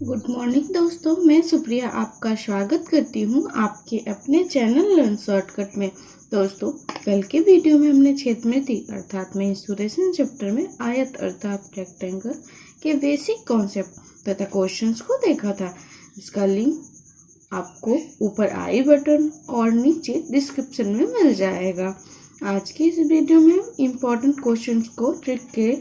Good morning दोस्तों, मैं सुप्रिया आपका स्वागत करती हूँ आपके अपने चैनल लर्न शॉर्टकट में। दोस्तों, कल के वीडियो में हमने क्षेत्रमिति अर्थात मेंसुरेशन चैप्टर में आयत अर्थात रेक्टेंगल के बेसिक कॉन्सेप्ट तथा क्वेश्चंस को देखा था। इसका लिंक आपको ऊपर आई बटन और नीचे डिस्क्रिप्शन में मिल जाएगा। आज की इस वीडियो में हम इम्पोर्टेंट क्वेश्चंस को ट्रिक के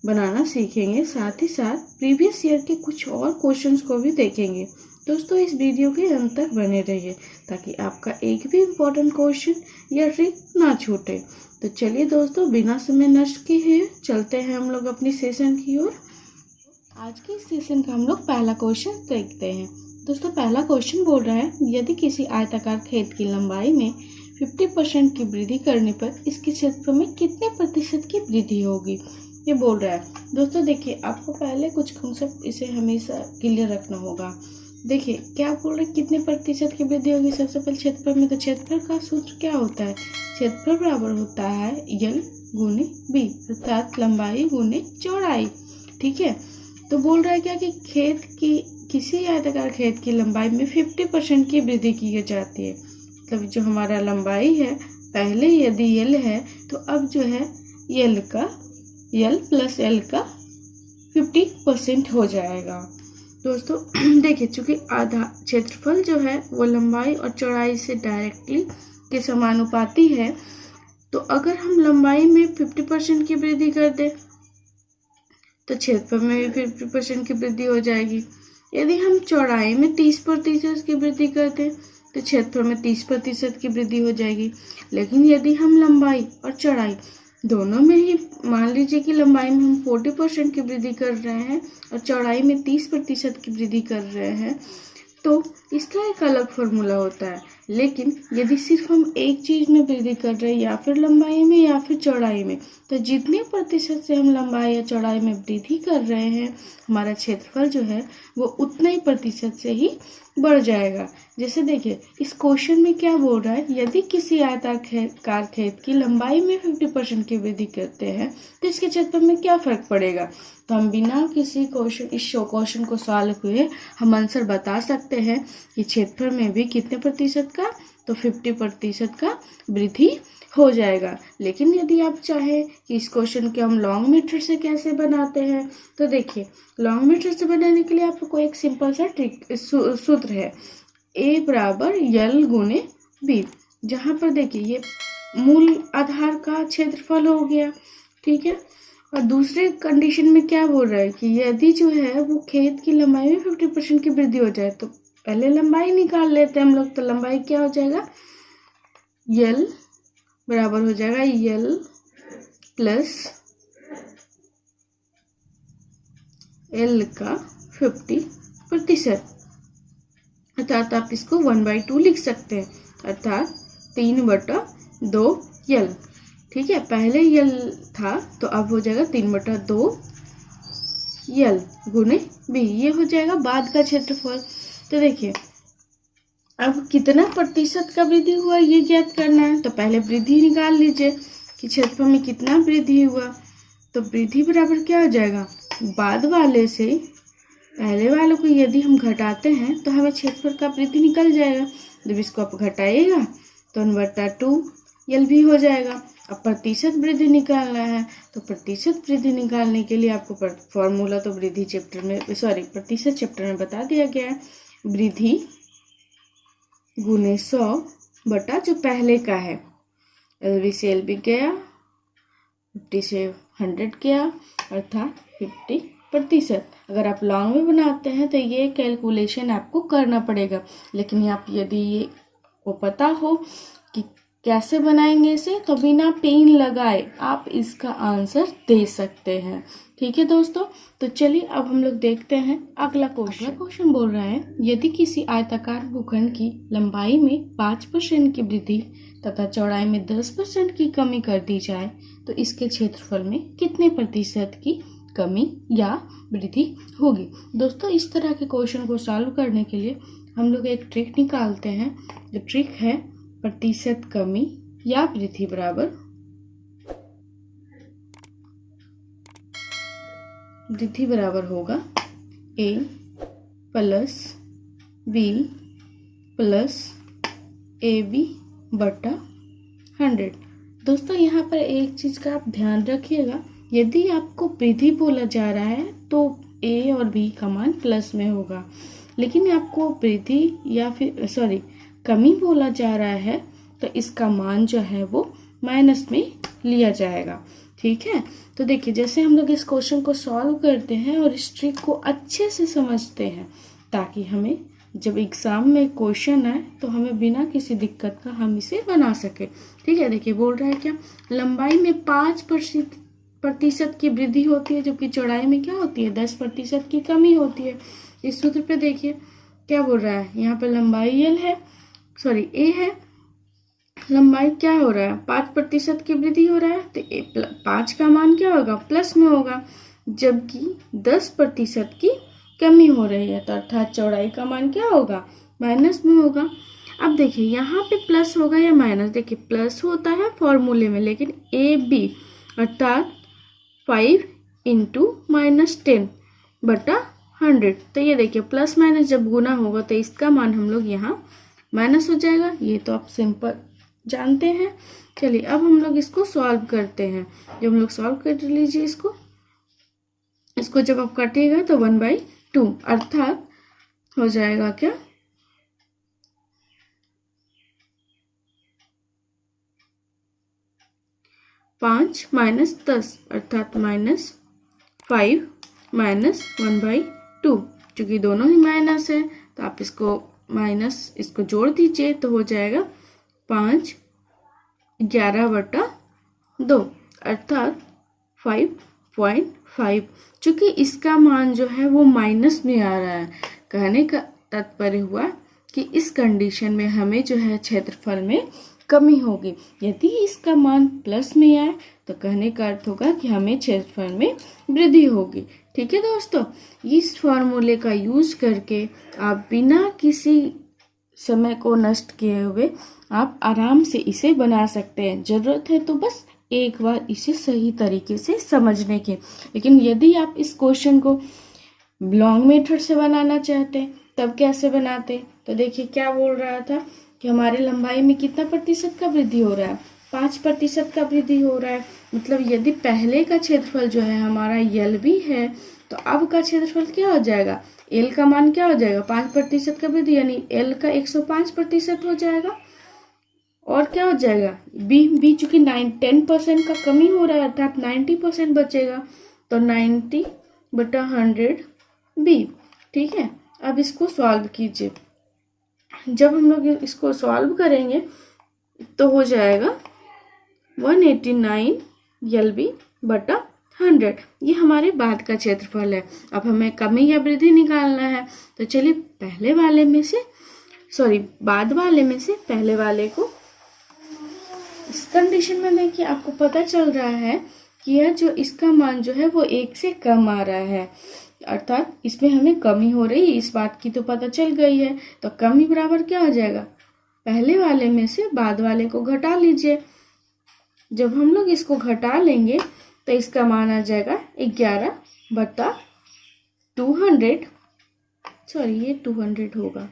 बनाना सीखेंगे, साथ ही साथ प्रीवियस ईयर के कुछ और क्वेश्चंस को भी देखेंगे। दोस्तों, इस वीडियो के अंत तक बने रहिए ताकि आपका एक भी इम्पोर्टेंट क्वेश्चन या ट्रिक ना छूटे। तो चलिए दोस्तों, बिना समय नष्ट किए चलते हैं हम लोग अपनी सेशन की ओर। आज के इस सेशन का हम लोग पहला क्वेश्चन देखते हैं। दोस्तों, पहला क्वेश्चन बोल रहा है, यदि किसी आयताकार खेत की लंबाई में 50% की वृद्धि करने पर इसके क्षेत्र में कितने प्रतिशत की वृद्धि होगी, ये बोल रहा है। दोस्तों देखिए, आपको पहले कुछ कॉन्सेप्ट इसे हमेशा क्लियर रखना होगा। देखिए क्या बोल रहे, कितने प्रतिशत की वृद्धि होगी। सबसे पहले क्षेत्रफल में, तो क्षेत्रफल का सूत्र क्या होता है, क्षेत्रफल बराबर होता है L गुने B अर्थात लंबाई गुने चौड़ाई। ठीक है, तो बोल रहा है क्या कि किसी आयताकार खेत की लंबाई में 50% की वृद्धि की जाती है। मतलब जो हमारा लंबाई है, पहले यदि L है तो अब जो है L प्लस L का 50% हो जाएगा। दोस्तों देखिए, चूंकि आधा क्षेत्रफल जो है वो लंबाई और चौड़ाई से डायरेक्टली के समानुपाती है, तो अगर हम लंबाई में 50% की वृद्धि कर दें तो क्षेत्रफल में भी 50% की वृद्धि हो जाएगी। यदि हम चौड़ाई में 30% की वृद्धि कर दें तो क्षेत्रफल में 30% की वृद्धि हो जाएगी। लेकिन यदि हम लंबाई और चौड़ाई दोनों में ही, मान लीजिए कि लंबाई में हम 40% की वृद्धि कर रहे हैं और चौड़ाई में 30% की वृद्धि कर रहे हैं, तो इसका एक अलग फॉर्मूला होता है। लेकिन यदि सिर्फ हम एक चीज में वृद्धि कर रहे हैं, या फिर लंबाई में या फिर चौड़ाई में, तो जितने प्रतिशत से हम लंबाई या चौड़ाई में वृद्धि कर रहे हैं, हमारा क्षेत्रफल जो है वो उतना ही प्रतिशत से ही बढ़ जाएगा। जैसे देखिए, इस क्वेश्चन में क्या बोल रहा है, यदि किसी आयताकार खेत की लंबाई में 50% की वृद्धि करते हैं तो इसके क्षेत्रफल में क्या फर्क पड़ेगा। तो हम बिना किसी क्वेश्चन को सॉल्व हुए हम आंसर बता सकते हैं कि क्षेत्रफल में भी कितने प्रतिशत का, तो 50% का वृद्धि हो जाएगा। लेकिन यदि आप चाहें कि इस क्वेश्चन के हम लॉन्ग मेथड से कैसे बनाते हैं, तो देखिए, लॉन्ग मेथड से बनाने के लिए आपको एक सिंपल सा सूत्र है, A बराबर L गुने B, जहाँ पर देखिए ये मूल आधार का क्षेत्रफल हो गया। ठीक है, और दूसरे कंडीशन में क्या बोल रहा है कि यदि जो है वो खेत की लंबाई में 50% की वृद्धि हो जाए, तो पहले लंबाई निकाल लेते हैं हम लोग। तो लंबाई क्या हो जाएगा, L बराबर हो जाएगा L प्लस L का 50%, अर्थात आप इसको 1/2 लिख सकते हैं, अर्थात 3/2 L। ठीक है, पहले L था तो अब हो जाएगा 3/2 L गुने B, ये हो जाएगा बाद का क्षेत्रफल। तो देखिए, अब कितना प्रतिशत का वृद्धि हुआ ये ज्ञात करना है, तो पहले वृद्धि निकाल लीजिए कि क्षेत्रफल में कितना वृद्धि हुआ। तो वृद्धि बराबर क्या हो जाएगा, बाद वाले से पहले वालों को यदि हम घटाते हैं तो हमें क्षेत्रफल का वृद्धि निकल जाएगा। जब इसको आप घटाइएगा तो 1/2 L भी हो जाएगा। अब प्रतिशत वृद्धि निकालना है, तो प्रतिशत वृद्धि निकालने के लिए आपको फॉर्मूला तो प्रतिशत चैप्टर में बता दिया गया है, वृद्धि गुने 100 बटा जो पहले का है, LV से LB गया, 50 से 100 गया, अर्थात 50%। अगर आप लॉन्ग में बनाते हैं तो ये कैलकुलेशन आपको करना पड़ेगा। लेकिन आप यदि ये को पता हो कि कैसे बनाएंगे इसे, तो बिना पेन लगाए आप इसका आंसर दे सकते हैं। ठीक है दोस्तों, तो चलिए अब हम लोग देखते हैं अगला क्वेश्चन बोल रहा है, यदि किसी आयताकार भूखंड की लंबाई में 5% की वृद्धि तथा चौड़ाई में 10% की कमी कर दी जाए तो इसके क्षेत्रफल में कितने प्रतिशत की कमी या वृद्धि होगी। दोस्तों, इस तरह के क्वेश्चन को सॉल्व करने के लिए हम लोग एक ट्रिक निकालते हैं। जो ट्रिक है, प्रतिशत कमी या वृद्धि बराबर होगा A plus B plus AB/100। दोस्तों यहाँ पर एक चीज़ का आप ध्यान रखिएगा, यदि आपको वृद्धि बोला जा रहा है तो A और B का मान प्लस में होगा, लेकिन आपको वृद्धि या फिर कमी बोला जा रहा है तो इसका मान जो है वो माइनस में लिया जाएगा। ठीक है, तो देखिए जैसे हम लोग इस क्वेश्चन को सॉल्व करते हैं और इस ट्रिक को अच्छे से समझते हैं, ताकि हमें जब एग्जाम में क्वेश्चन आए तो हमें बिना किसी दिक्कत का हम इसे बना सके। ठीक है, देखिए बोल रहा है क्या, लंबाई में 5% की वृद्धि होती है, जबकि चौड़ाई में क्या होती है 10% की कमी होती है। इस सूत्र पे देखिए क्या बोल रहा है, यहाँ पे लंबाई ए है, लंबाई क्या हो रहा है 5% की वृद्धि हो रहा है, तो 5 का मान क्या होगा प्लस में होगा, जबकि 10% की कमी हो रही है, तो अर्थात चौड़ाई का मान क्या होगा माइनस में होगा। अब देखिए यहाँ पे प्लस होगा या माइनस, देखिए प्लस होता है फॉर्मूले में, लेकिन AB अर्थात 5 × -10/100, तो ये देखिए प्लस माइनस जब गुना होगा तो इसका मान हम लोग यहाँ माइनस हो जाएगा। ये तो आप सिंपल जानते हैं। चलिए अब हम लोग इसको सॉल्व करते हैं। जब हम लोग सॉल्व कर लीजिए इसको जब आप काटिएगा तो 1/2 अर्थात हो जाएगा क्या 5 - 10 अर्थात -5 - 1/2, चूंकि दोनों ही माइनस है तो आप इसको जोड़ दीजिए तो हो जाएगा 5 11/2 अर्थात 5.5। चूंकि इसका मान जो है वो माइनस में आ रहा है, कहने का तात्पर्य हुआ कि इस कंडीशन में हमें जो है क्षेत्रफल में कमी होगी। यदि इसका मान प्लस में आए तो कहने का अर्थ होगा कि हमें क्षेत्रफल में वृद्धि होगी। ठीक है दोस्तों, इस फॉर्मूले का यूज करके आप बिना किसी समय को नष्ट किए हुए आप आराम से इसे बना सकते हैं। जरूरत है तो बस एक बार इसे सही तरीके से समझने के। लेकिन यदि आप इस क्वेश्चन को लॉन्ग मेथड से बनाना चाहते हैं तब कैसे बनाते, तो देखिए क्या बोल रहा था कि हमारे लंबाई में कितना प्रतिशत का वृद्धि हो रहा है 5% का वृद्धि हो रहा है। मतलब यदि पहले का क्षेत्रफल जो है हमारा LB है तो अब का क्षेत्रफल क्या हो जाएगा, L का मान क्या हो जाएगा 5% का वृद्धि, यानी L का 105% हो जाएगा। और क्या हो जाएगा B चूंकि 10% का कमी हो रहा है अर्थात 90% बचेगा, तो 90/100 B। ठीक है, अब इसको सॉल्व कीजिए। जब हम लोग इसको सॉल्व करेंगे तो हो जाएगा 189 LB/100। ये हमारे बाद का क्षेत्रफल है। अब हमें कमी या वृद्धि निकालना है, तो चलिए बाद वाले में से पहले वाले को, इस कंडीशन में देखिए आपको पता चल रहा है कि यह जो इसका मान जो है वो 1 से कम आ रहा है, अर्थात इसमें हमें कमी हो रही है, इस बात की तो पता चल गई है। तो कमी बराबर क्या हो जाएगा, पहले वाले में से बाद वाले को घटा लीजिए। जब हम लोग इसको घटा लेंगे तो इसका मान आ जाएगा 11/200, ये 200 होगा,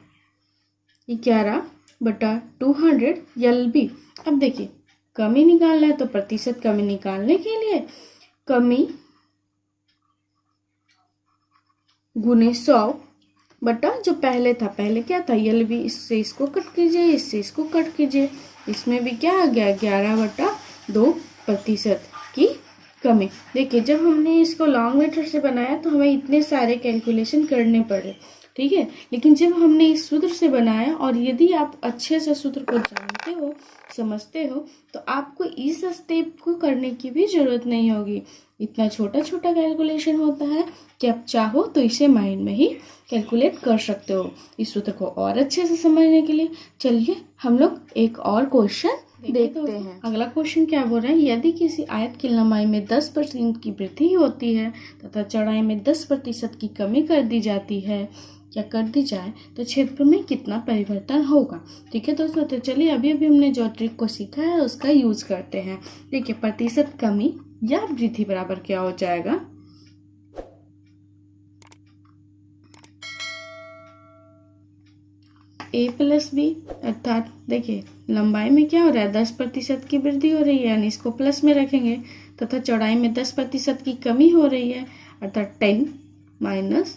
11/200 LB। अब देखिए कमी निकालना है तो प्रतिशत कमी निकालने के लिए कमी गुने 100 जो पहले था, पहले क्या था LB, इससे इसको कट कीजिए, इससे इसको कट कीजिए, इसमें भी क्या आ गया 11/2% की कमी। देखिए जब हमने इसको लॉन्ग मेथड से बनाया तो हमें इतने सारे कैलकुलेशन करने पड़े, ठीक है। लेकिन जब हमने इस सूत्र से बनाया, और यदि आप अच्छे से सूत्र को जानते हो समझते हो तो आपको इस स्टेप को करने की भी जरूरत नहीं होगी। इतना छोटा छोटा कैलकुलेशन होता है कि आप चाहो तो इसे माइंड में ही कैलकुलेट कर सकते हो। इस सूत्र को और अच्छे से समझने के लिए चलिए हम लोग एक और क्वेश्चन देखते हैं। अगला क्वेश्चन क्या बोल रहा है, यदि किसी आयत की लंबाई में 10% की वृद्धि होती है तथा चौड़ाई में 10% की कमी कर दी जाती है या कर दी जाए तो क्षेत्र में कितना परिवर्तन होगा। ठीक है दोस्तों, तो चलिए अभी हमने जो ट्रिक को सीखा है उसका यूज करते हैं। देखिए प्रतिशत कमी या वृद्धि बराबर क्या हो जाएगा, a प्लस बी, अर्थात देखिए लंबाई में क्या हो रहा है 10% की वृद्धि हो रही है, यानी इसको प्लस में रखेंगे, तथा चौड़ाई में 10% की कमी हो रही है, अर्थात 10 माइनस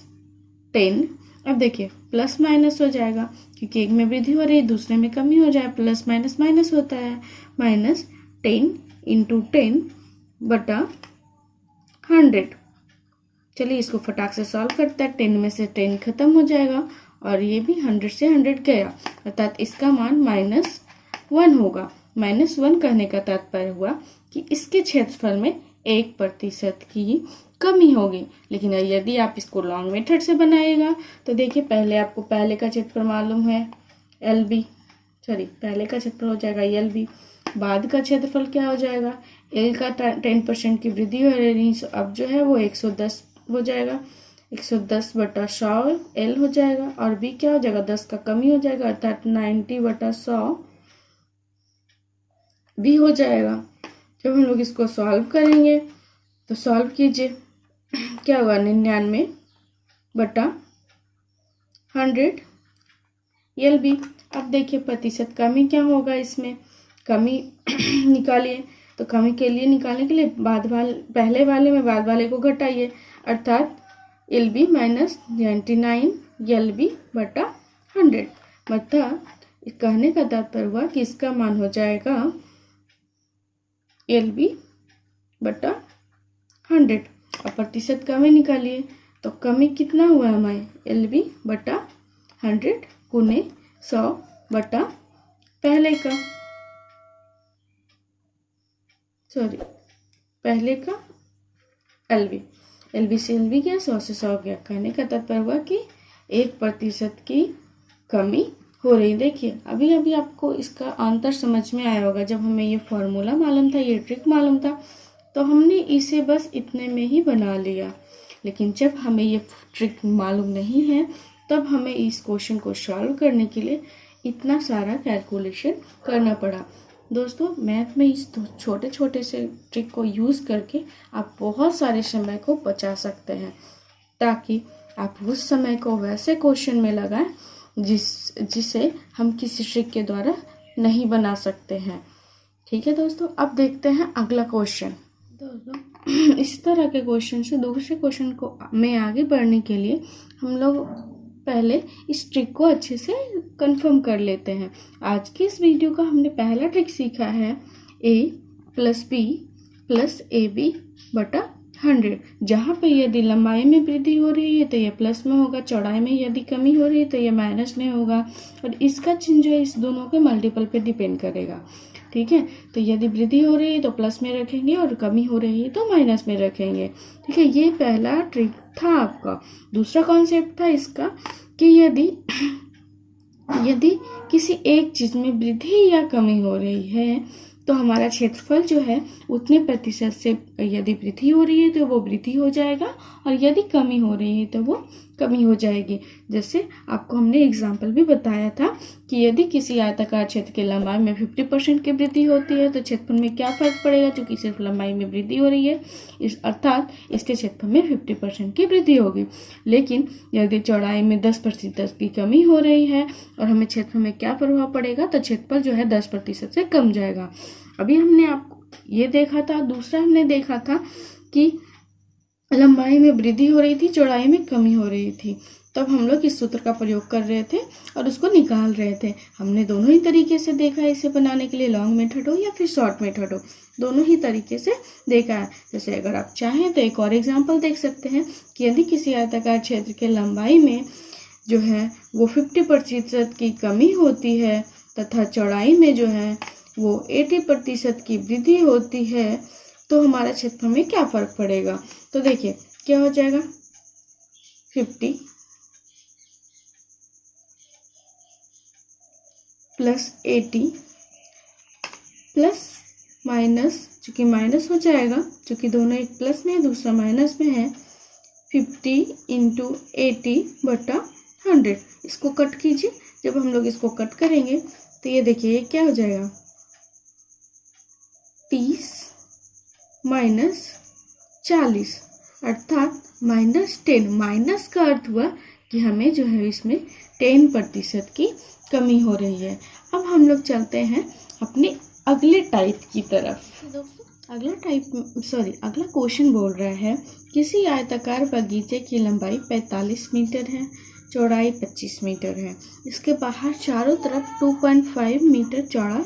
10। अब देखिए प्लस माइनस हो जाएगा, क्योंकि एक में वृद्धि हो रही है दूसरे में कमी हो जाए, प्लस माइनस माइनस होता है, माइनस 10 इंटू 10 बटा 100। चलिए इसको फटाक से सॉल्व करते हैं। 10 में से 10 खत्म हो जाएगा और ये भी 100 से 100 गया, अर्थात इसका मान -1 होगा। -1 कहने का तात्पर्य हुआ कि इसके क्षेत्रफल में 1% की कमी होगी। लेकिन यदि आप इसको लॉन्ग मेथड से बनाएगा तो देखिए पहले आपको पहले का क्षेत्रफल मालूम है पहले का क्षेत्रफल हो जाएगा LB, बाद का क्षेत्रफल क्या हो जाएगा L का 10% की वृद्धि हो रही है, अब जो है वो 110 हो जाएगा, 110 बटा 100 L हो जाएगा, और B क्या हो जाएगा 10 का कमी हो जाएगा, अर्थात 90 बटा 100 B हो जाएगा। जब हम लोग इसको सॉल्व करेंगे तो सॉल्व कीजिए, क्या होगा 99 बटा 100 LB। अब देखिए प्रतिशत कमी क्या होगा, इसमें कमी निकालिए, तो कमी के लिए निकालने के लिए पहले वाले में बाद वाले को घटाइए, अर्थात LB माइनस 99 LB बटा 100। मतलब कहने का तात्पर्य हुआ कि इसका मान हो जाएगा LB बटा 100। अब प्रतिशत कमी निकालिए, तो कमी कितना हुआ हमारे LB बटा 100 गुने 100 बटा पहले का LB से LB गया, 100 से 100 गया। कहने का तात्पर्य हुआ कि 1% की कमी हो रही। देखिए अभी आपको इसका अंतर समझ में आया होगा। जब हमें ये फॉर्मूला मालूम था, ये ट्रिक मालूम था, तो हमने इसे बस इतने में ही बना लिया। लेकिन जब हमें ये ट्रिक मालूम नहीं है तब हमें इस क्वेश्चन को सॉल्व करने के लिए इतना सारा कैलकुलेशन करना पड़ा। दोस्तों मैथ में इस छोटे छोटे से ट्रिक को यूज़ करके आप बहुत सारे समय को बचा सकते हैं, ताकि आप उस समय को वैसे क्वेश्चन में लगाएं जिसे हम किसी ट्रिक के द्वारा नहीं बना सकते हैं। ठीक है दोस्तों, अब देखते हैं अगला क्वेश्चन। दोस्तों इस तरह के क्वेश्चन से दूसरे क्वेश्चन को में आगे बढ़ने के लिए हम लोग पहले इस ट्रिक को अच्छे से कंफर्म कर लेते हैं। आज की इस वीडियो का हमने पहला ट्रिक सीखा है A plus B plus AB बटा 100। जहाँ पे यदि लंबाई में वृद्धि हो रही है तो ये प्लस में होगा, चौड़ाई में यदि कमी हो रही है तो ये माइनस में होगा, और इसका चिन्ह जो है इस दोनों के मल्टीपल पे डिपेंड करेगा। ठीक है, तो यदि वृद्धि हो रही है तो प्लस में रखेंगे और कमी हो रही है तो माइनस में रखेंगे। ठीक है, ये पहला ट्रिक था आपका। दूसरा कॉन्सेप्ट था इसका कि यदि किसी एक चीज़ में वृद्धि या कमी हो रही है तो हमारा क्षेत्रफल जो है उतने प्रतिशत से यदि वृद्धि हो रही है तो वो वृद्धि हो जाएगा, और यदि कमी हो रही है तो वो कमी हो जाएगी। जैसे आपको हमने एग्जाम्पल भी बताया था कि यदि किसी आयताकार क्षेत्र की लंबाई में 50% की वृद्धि होती है तो क्षेत्रफल में क्या फर्क पड़ेगा, क्योंकि सिर्फ लंबाई में वृद्धि हो रही है, अर्थात इसके क्षेत्रफल में 50% की वृद्धि होगी। लेकिन यदि चौड़ाई में 10% की कमी हो रही है और हमें क्षेत्रफल में क्या प्रभाव पड़ेगा, तो क्षेत्रफल जो है 10% से कम जाएगा। अभी हमने आपको ये देखा था। दूसरा हमने देखा था कि लंबाई में वृद्धि हो रही थी, चौड़ाई में कमी हो रही थी, तब हम लोग इस सूत्र का प्रयोग कर रहे थे और उसको निकाल रहे थे। हमने दोनों ही तरीके से देखा है इसे बनाने के लिए, लॉन्ग मेथड हो या फिर शॉर्ट मेथड हो, दोनों ही तरीके से देखा है। जैसे अगर आप चाहें तो एक और एग्जाम्पल देख सकते हैं कि यदि किसी आयताकार क्षेत्र के लंबाई में जो है वो 50% की कमी होती है तथा चौड़ाई में जो है वो 80% की वृद्धि होती है, तो हमारा क्षेत्रफल में क्या फर्क पड़ेगा। तो देखिए क्या हो जाएगा, 50 प्लस 80 प्लस माइनस, चूँकि माइनस हो जाएगा, चूँकि दोनों एक प्लस में है दूसरा माइनस में है, 50 इंटू 80 बटा 100। इसको कट कीजिए। जब हम लोग इसको कट करेंगे तो ये देखिए ये क्या हो जाएगा, 30 माइनस 40 अर्थात -10। माइनस का अर्थ हुआ कि कि हमें जो है इसमें 10% की कमी हो रही है। अब हम लोग चलते हैं अपने अगले टाइप की तरफ। अगला क्वेश्चन बोल रहा है किसी आयताकार बगीचे की लंबाई 45 मीटर है, चौड़ाई 25 मीटर है। इसके बाहर चारों तरफ 2.5 मीटर चौड़ा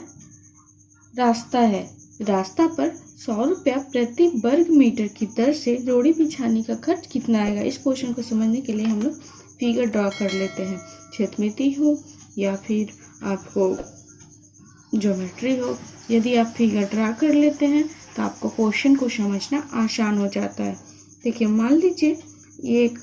रास्ता है। रास्ता पर 100 रुपया प्रति वर्ग मीटर की दर से रोड़ी बिछाने का खर्च कितना आएगा। इस क्वेश्चन को समझने के लिए हम लोग फिगर ड्रॉ कर लेते हैं। क्षेत्रमिति हो या फिर आपको ज्योमेट्री हो, यदि आप फिगर ड्रा कर लेते हैं तो आपको क्वेश्चन को समझना आसान हो जाता है। देखिए, मान लीजिए ये एक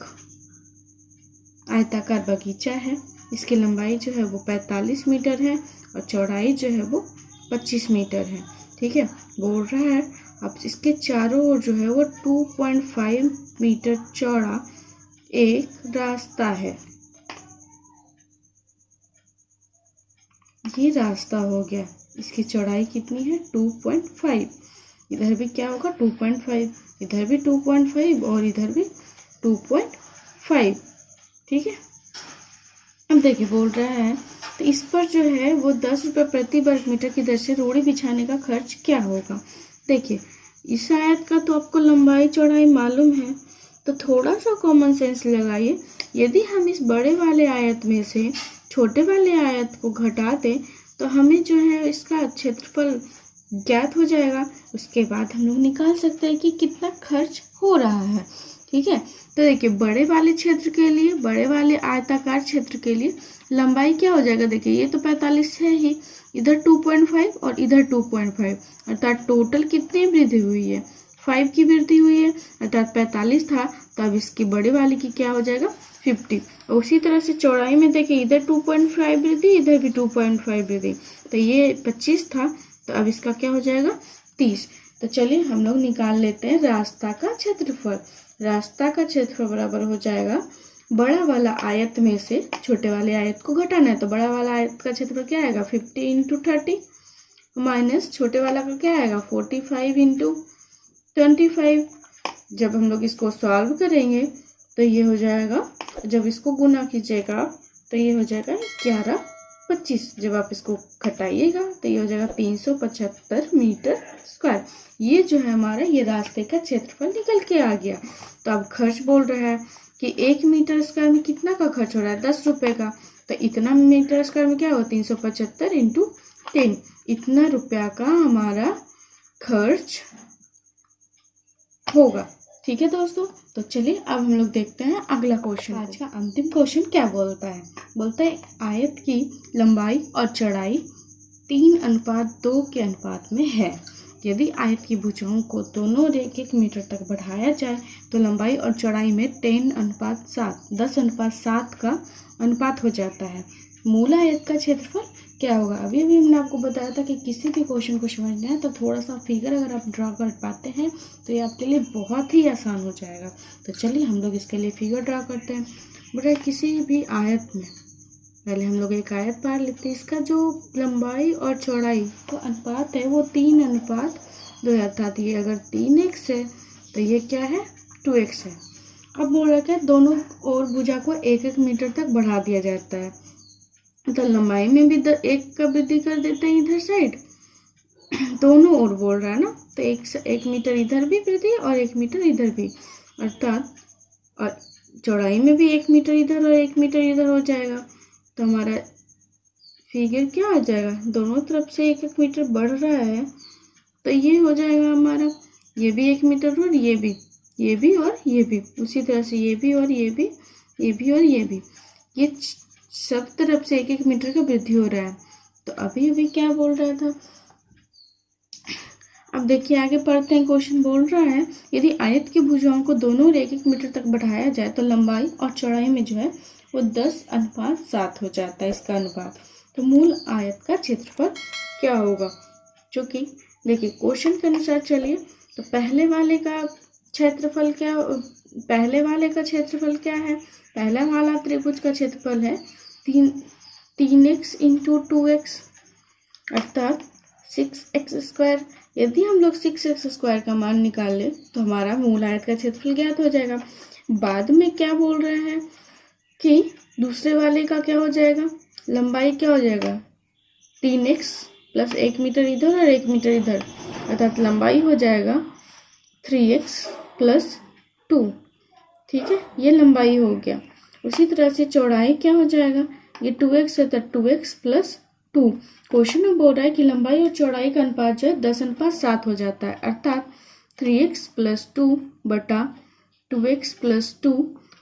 आयताकार बगीचा है। इसकी लंबाई जो है वो 45 मीटर है और चौड़ाई जो है वो 25 मीटर है। ठीक है, बोल रहा है अब इसके चारों ओर जो है वो 2.5 मीटर चौड़ा एक रास्ता है। ये रास्ता हो गया, इसकी चौड़ाई कितनी है 2.5। इधर भी क्या होगा 2.5, इधर भी 2.5 और इधर भी 2.5। ठीक है, अब देखिए बोल रहा है तो इस पर जो है वो 10 रुपये प्रति वर्ग मीटर की दर से रोड़ी बिछाने का खर्च क्या होगा। देखिए, इस आयत का तो आपको लंबाई चौड़ाई मालूम है, तो थोड़ा सा कॉमन सेंस लगाइए। यदि हम इस बड़े वाले आयत में से छोटे वाले आयत को घटा दें तो हमें जो है इसका क्षेत्रफल ज्ञात हो जाएगा। उसके बाद हम लोग निकाल सकते हैं कि कितना खर्च हो रहा है। ठीक है, तो देखिए बड़े वाले क्षेत्र के लिए, बड़े वाले आयताकार क्षेत्र के लिए लंबाई क्या हो जाएगा। देखिए ये तो 45 है ही, इधर 2.5 और इधर 2.5, अर्थात टोटल कितनी वृद्धि हुई है 5 की वृद्धि हुई है। अर्थात 45 था तो अब इसकी बड़े वाले की क्या हो जाएगा 50। उसी तरह से चौड़ाई में देखिए इधर 2.5 वृद्धि, इधर भी 2.5 वृद्धि, तो ये 25 था तो अब इसका क्या हो जाएगा 30। तो चलिए हम लोग निकाल लेते हैं रास्ता का क्षेत्रफल। रास्ता का क्षेत्रफल बराबर हो जाएगा बड़ा वाला आयत में से छोटे वाले आयत को घटाना है, तो बड़ा वाला आयत का क्षेत्रफल क्या आएगा 50 × 30 माइनस छोटे वाला का क्या आएगा 45 × 25। जब हम लोग इसको सॉल्व करेंगे तो ये हो जाएगा, जब इसको गुना कीजिएगा तो ये हो जाएगा 11/25। जब आप इसको घटाइएगा तो ये हो जाएगा 375 मीटर स्क्वायर। ये जो है हमारा ये रास्ते का क्षेत्रफल निकल के आ गया। तो अब खर्च बोल रहा है कि 1 मीटर स्क्वायर में कितना का खर्च हो रहा है 10 रुपये का, तो इतना मीटर स्क्वायर में क्या होगा 375 × 10, इतना रुपया का हमारा खर्च होगा। ठीक है दोस्तों, तो चलिए अब हम लोग देखते हैं अगला क्वेश्चन। आज का अंतिम क्वेश्चन क्या बोलता है। बोलता है आयत की लंबाई और चौड़ाई 3:2 के अनुपात में है। यदि आयत की भुजाओं को दोनों 1-1 मीटर तक बढ़ाया जाए तो लंबाई और चौड़ाई में 10:7 का अनुपात हो जाता है। मूल आयत का क्षेत्रफल क्या होगा। अभी हमने आपको बताया था कि किसी भी क्वेश्चन को समझना है तो थोड़ा सा फिगर अगर आप ड्रा कर पाते हैं तो ये आपके लिए बहुत ही आसान हो जाएगा। तो चलिए हम लोग इसके लिए फिगर ड्रा करते हैं। बेटा किसी भी आयत में पहले हम लोग एक आयत पार लेते हैं, इसका जो लंबाई और चौड़ाई का अनुपात है वो 3:2, अर्थात ये अगर 3x है तो ये क्या है 2x है। अब बोल रहा है दोनों और भुजा को 1-1 मीटर तक बढ़ा दिया जाता है, तो लंबाई में भी 1 का वृद्धि कर देते हैं इधर साइड, दोनों ओर बोल रहा है ना, तो 1 मीटर इधर भी वृद्धि और 1 मीटर इधर भी, अर्थात और चौड़ाई में भी 1 मीटर इधर और 1 मीटर इधर हो जाएगा। तो हमारा फिगर क्या हो जाएगा, दोनों तरफ से 1-1 मीटर बढ़ रहा है, तो ये हो जाएगा हमारा ये भी 1 मीटर और ये भी और ये भी, उसी तरह से ये भी और ये भी, ये भी और ये भी, ये सब तरफ से 1-1 मीटर का वृद्धि हो रहा है। तो अभी क्या बोल रहा था, अब देखिए आगे पढ़ते हैं। क्वेश्चन बोल रहा है यदि आयत की भुजाओं को दोनों 1-1 मीटर तक बढ़ाया जाए तो लंबाई और चौड़ाई में जो है वो 10:7 हो जाता है इसका अनुपात। तो मूल आयत का क्षेत्रफल क्या होगा, जो कि देखिए क्वेश्चन के अनुसार चलिए तो पहले वाले का क्षेत्रफल क्या है। पहला वाला त्रिभुज का क्षेत्रफल है 3x × 2x अर्थात 6x²। यदि हम लोग 6x² का मान निकाल ले तो हमारा मूल आयत का क्षेत्रफल ज्ञात हो जाएगा। बाद में क्या बोल रहे हैं कि दूसरे वाले का क्या हो जाएगा, लंबाई क्या हो जाएगा 3x प्लस 1 मीटर इधर और 1 मीटर इधर, अर्थात लंबाई हो जाएगा 3x प्लस 2। ठीक है, ये लंबाई हो गया। उसी तरह से चौड़ाई क्या हो जाएगा, ये 2x है तो 2x प्लस 2। क्वेश्चन में बोल रहा है कि लंबाई और चौड़ाई का अनुपात जो है 10:7 हो जाता है, अर्थात 3x प्लस 2 बटा 2x प्लस 2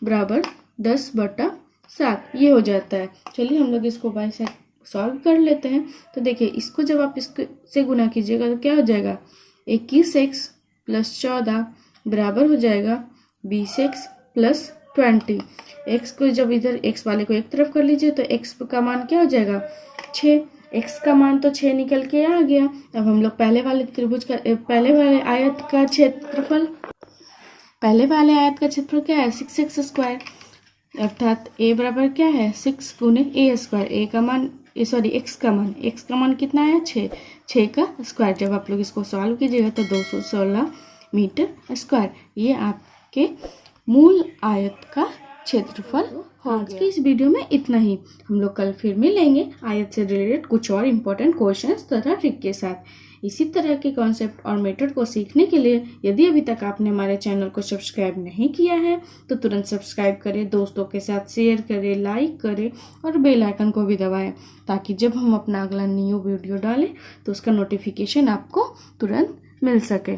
बराबर 10/7 ये हो जाता है। चलिए हम लोग इसको बाई साइड सॉल्व कर लेते हैं। तो देखिए, इसको जब आप इसको से गुना कीजिएगा तो क्या हो जाएगा, 21x प्लस 14 बराबर हो जाएगा 20x प्लस 20। x को जब इधर x वाले को एक तरफ कर लीजिए तो x का मान क्या हो जाएगा 6। x का मान तो 6 निकल के आ गया। अब हम लोग पहले वाले आयत का क्षेत्रफल क्या है 6x स्क्वायर, अर्थात a बराबर क्या है 6 गुने a स्क्वायर। x का मान कितना है 6 का स्क्वायर। जब आप लोग इसको सॉल्व कीजिएगा तो 216 मीटर स्क्वायर ये आपके मूल आयत का क्षेत्रफल हो। आज की इस वीडियो में इतना ही। हम लोग कल फिर मिलेंगे आयत से रिलेटेड कुछ और इम्पोर्टेंट क्वेश्चंस तथा ट्रिक के साथ। इसी तरह के कॉन्सेप्ट और मेथड को सीखने के लिए यदि अभी तक आपने हमारे चैनल को सब्सक्राइब नहीं किया है तो तुरंत सब्सक्राइब करें, दोस्तों के साथ शेयर करें, लाइक करें और बेल आइकन को भी दबाएं, ताकि जब हम अपना अगला न्यू वीडियो डालें तो उसका नोटिफिकेशन आपको तुरंत मिल सके।